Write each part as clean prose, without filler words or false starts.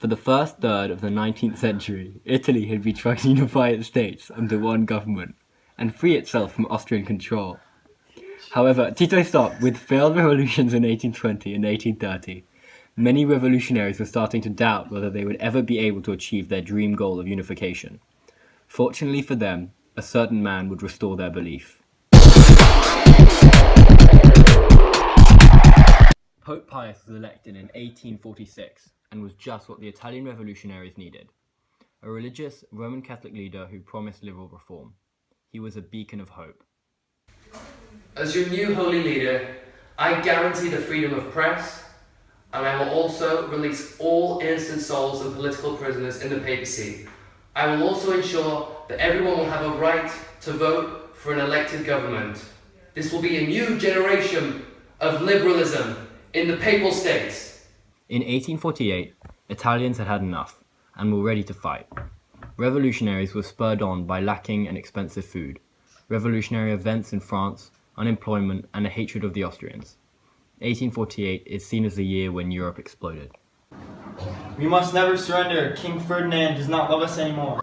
For the first third of the 19th century, Italy had been trying to unify its states under one government and free itself from Austrian control. However, Tito stopped with failed revolutions in 1820 and 1830. Many revolutionaries were starting to doubt whether they would ever be able to achieve their dream goal of unification. Fortunately for them, a certain man would restore their belief. Pope Pius was elected in 1846 and was just what the Italian revolutionaries needed. A religious Roman Catholic leader who promised liberal reform. He was a beacon of hope. As your new holy leader, I guarantee the freedom of press, and I will also release all innocent souls and political prisoners in the papacy. I will also ensure that everyone will have a right to vote for an elected government. This will be a new generation of liberalism in the Papal States. In 1848, Italians had had enough and were ready to fight. Revolutionaries were spurred on by lacking and expensive food, revolutionary events in France, unemployment, and a hatred of the Austrians. 1848 is seen as the year when Europe exploded. We must never surrender. King Ferdinand does not love us anymore.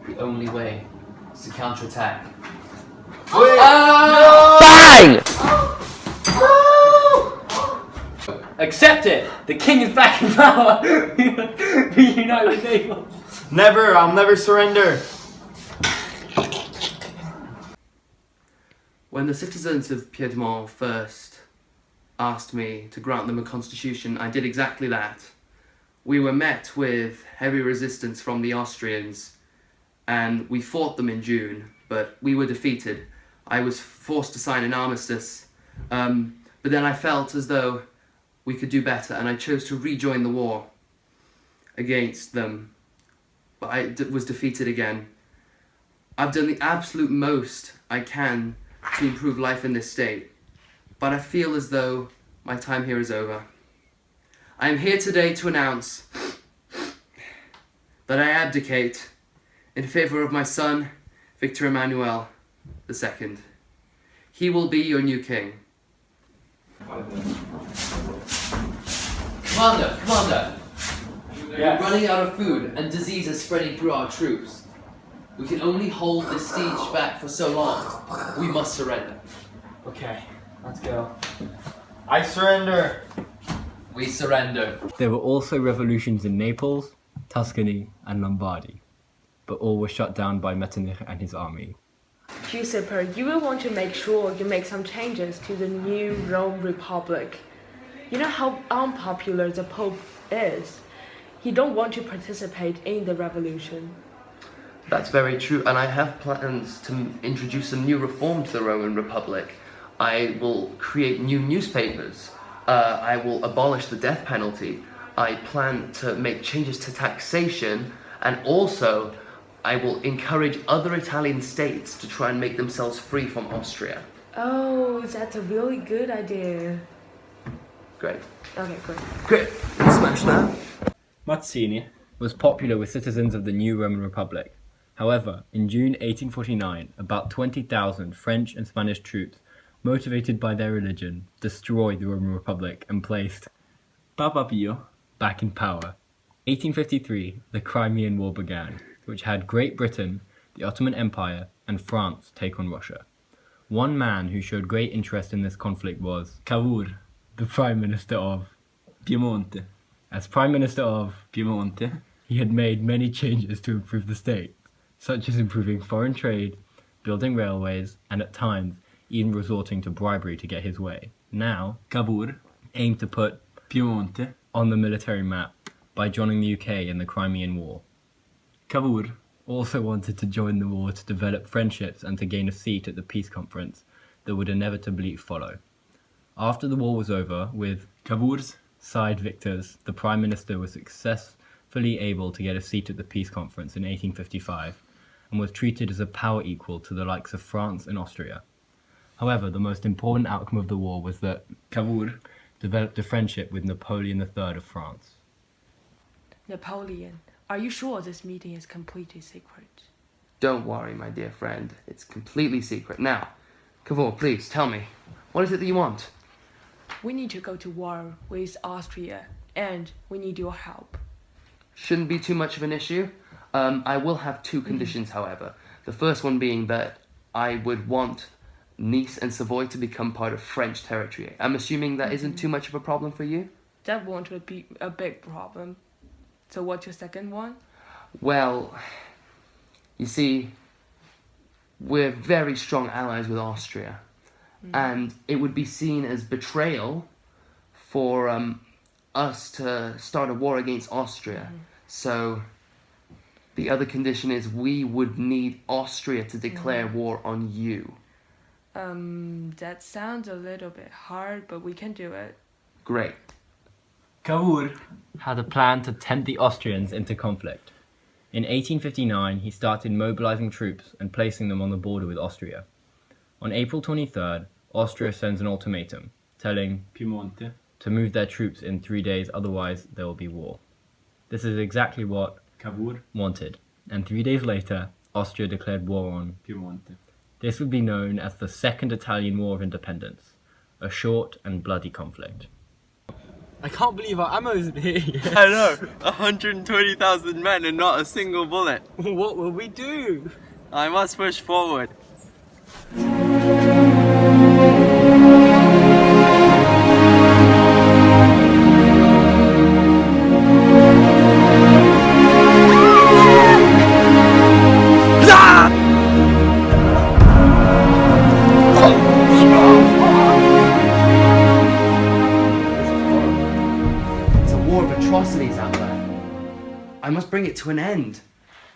The only way is to counterattack. Bang! Accept it! The king is back in power! Reunite with Naples! Never, I'll never surrender. When the citizens of Piedmont first asked me to grant them a constitution, I did exactly that. We were met with heavy resistance from the Austrians, and we fought them in June, but we were defeated. I was forced to sign an armistice, but then I felt as though we could do better, and I chose to rejoin the war against them, but I was defeated again. I've done the absolute most I can to improve life in this state, but I feel as though my time here is over. I am here today to announce that I abdicate in favor of my son, Victor Emmanuel II. He will be your new king. Commander! Yes. We're running out of food and disease is spreading through our troops. We can only hold this siege back for so long. We must surrender. Okay, let's go. I surrender. We surrender. There were also revolutions in Naples, Tuscany, and Lombardy, but all were shut down by Metternich and his army. Giuseppe, you will want to make sure you make some changes to the new Rome Republic. You know how unpopular the Pope is. He don't want to participate in the revolution. That's very true, and I have plans to introduce some new reform to the Roman Republic. I will create new newspapers. I will abolish the death penalty. I plan to make changes to taxation, and also I will encourage other Italian states to try and make themselves free from Austria. Oh, that's a really good idea. Great. Okay, great. Great. Let's smash that. Mazzini. Was popular with citizens of the new Roman Republic. However, in June 1849, about 20,000 French and Spanish troops, motivated by their religion, destroyed the Roman Republic and placed Papa Pio back in power. 1853, the Crimean War began, which had Great Britain, the Ottoman Empire, and France take on Russia. One man who showed great interest in this conflict was Cavour, the Prime Minister of Piemonte. As Prime Minister of Piemonte, he had made many changes to improve the state, such as improving foreign trade, building railways, and at times even resorting to bribery to get his way. Now, Cavour aimed to put Piemonte on the military map by joining the UK in the Crimean War. Cavour also wanted to join the war to develop friendships and to gain a seat at the peace conference that would inevitably follow. After the war was over, with Cavour's side victors, the Prime Minister was successfully able to get a seat at the peace conference in 1855 and was treated as a power equal to the likes of France and Austria. However, the most important outcome of the war was that Cavour developed a friendship with Napoleon III of France. Napoleon, are you sure this meeting is completely secret? Don't worry, my dear friend. It's completely secret. Now, Cavour, please tell me, what is it that you want? We need to go to war with Austria and we need your help. Shouldn't be too much of an issue. I will have two conditions, however. The first one being that I would want Nice and Savoy to become part of French territory. I'm assuming that isn't too much of a problem for you? That won't be a big problem. So what's your second one? Well, you see, we're very strong allies with Austria. And it would be seen as betrayal for us to start a war against Austria. So the other condition is we would need Austria to declare war on you. That sounds a little bit hard, but we can do it. Great. Cavour Had a plan to tempt the Austrians into conflict. In 1859, he started mobilizing troops and placing them on the border with Austria. On April 23rd, Austria sends an ultimatum, telling Piemonte. to move their troops in 3 days, otherwise there will be war. This is exactly what Cavour wanted, and 3 days later, Austria declared war on. Piemonte. This would be known as the Second Italian War of Independence, a short and bloody conflict. I can't believe our ammo's here. I know, 120,000 men and not a single bullet. What will we do? I must push forward. It's a war of atrocities out there. I must bring it to an end.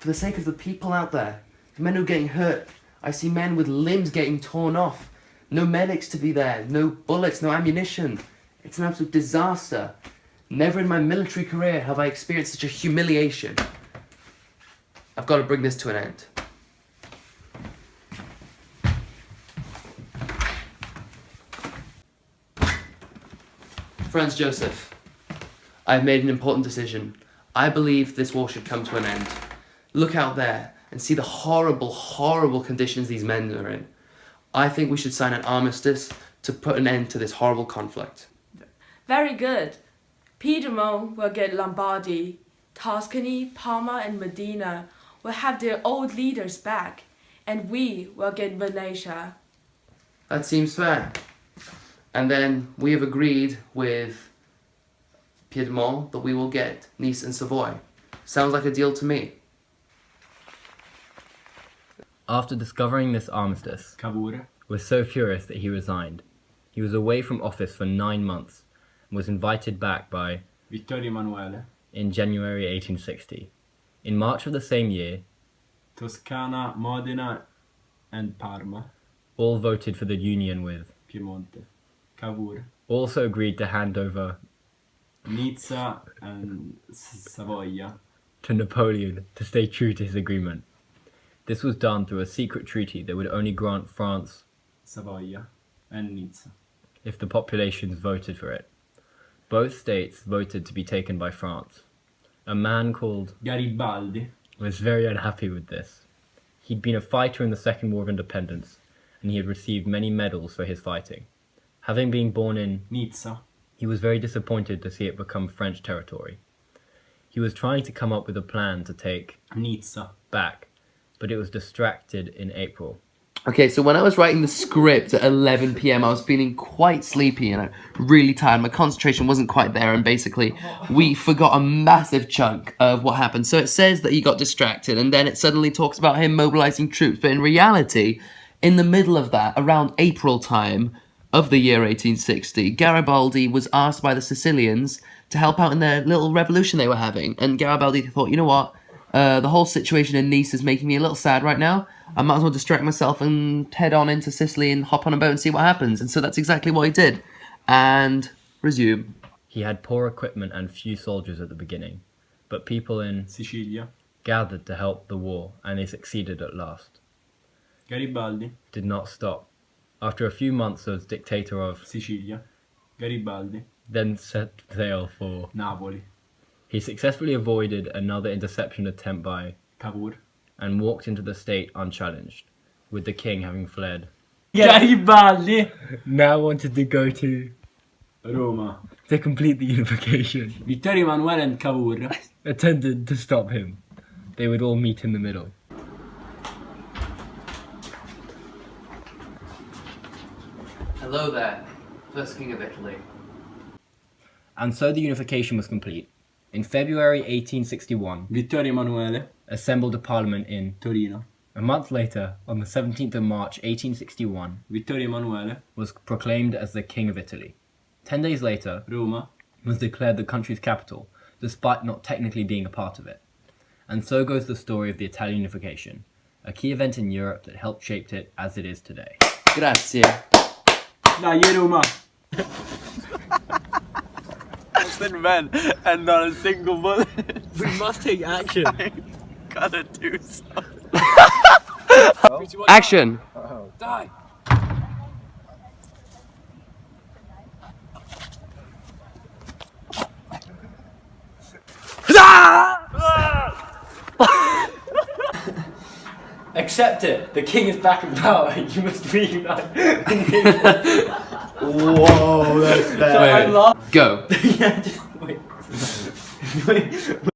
For the sake of the people out there. The men who are getting hurt. I see men with limbs getting torn off. No medics to be there. No bullets, no ammunition. It's an absolute disaster. Never in my military career have I experienced such a humiliation. I've got to bring this to an end. Franz Joseph, I've made an important decision. I believe this war should come to an end. Look out there and see the horrible, horrible conditions these men are in. I think we should sign an armistice to put an end to this horrible conflict. Very good. Piedmont will get Lombardy. Tuscany, Parma, and Modena will have their old leaders back, and we will get Venetia. That seems fair. And then we have agreed with Piedmont that we will get Nice and Savoy. Sounds like a deal to me. After discovering this armistice, Cavour was so furious that he resigned. He was away from office for 9 months and was invited back by Vittorio Emanuele. in January 1860. In March of the same year, Toscana, Modena and Parma. all voted for the union with, Piemonte. Cavour. also agreed to hand over Nizza and Savoia. to Napoleon to stay true to his agreement. This was done through a secret treaty that would only grant France Savoia and Nizza. if the populations voted for it. Both states voted to be taken by France. A man called Garibaldi. was very unhappy with this. He'd been a fighter in the Second War of Independence, and he had received many medals for his fighting. Having been born in, Nizza. he was very disappointed to see it become French territory. He was trying to come up with a plan to take Nizza. back, but it was distracted in April. Okay, so when I was writing the script at 11 p.m, I was feeling quite sleepy and really tired. My concentration wasn't quite there, and basically we forgot a massive chunk of what happened. So it says that he got distracted, and then it suddenly talks about him mobilizing troops. But in reality, in the middle of that, around April time of the year 1860, Garibaldi was asked by the Sicilians to help out in their little revolution they were having. And Garibaldi thought, you know what? The whole situation in Nice is making me a little sad right now. I might as well distract myself and head on into Sicily and hop on a boat and see what happens. And so that's exactly what he did. And resume. He had poor equipment and few soldiers at the beginning, but people in Sicilia. gathered to help the war, and they succeeded at last. Garibaldi. Did not stop. After a few months as dictator of, Sicilia. Garibaldi. then set sail for, Napoli. he successfully avoided another interception attempt by, Cavour. and walked into the state unchallenged, with the king having fled. Garibaldi. Now wanted to go to Roma. to complete the unification, Vittorio Emanuele and Cavour attempted to stop him. They would all meet in the middle. Hello there, first king of Italy. And so the unification was complete. In February 1861, Vittorio Emanuele assembled a parliament in Torino. A month later, on the 17th of March 1861, Vittorio Emanuele was proclaimed as the King of Italy. 10 days later, Roma was declared the country's capital, despite not technically being a part of it. And so goes the story of the Italian unification, a key event in Europe that helped shape it as it is today. Grazie. Dai Roma. Men and not a single bullet. We must take action. Gotta do something. Action! Die. Accept it. The king is back in power. You must reunite. Whoa, that's bad. Go. Yeah, just wait. Wait.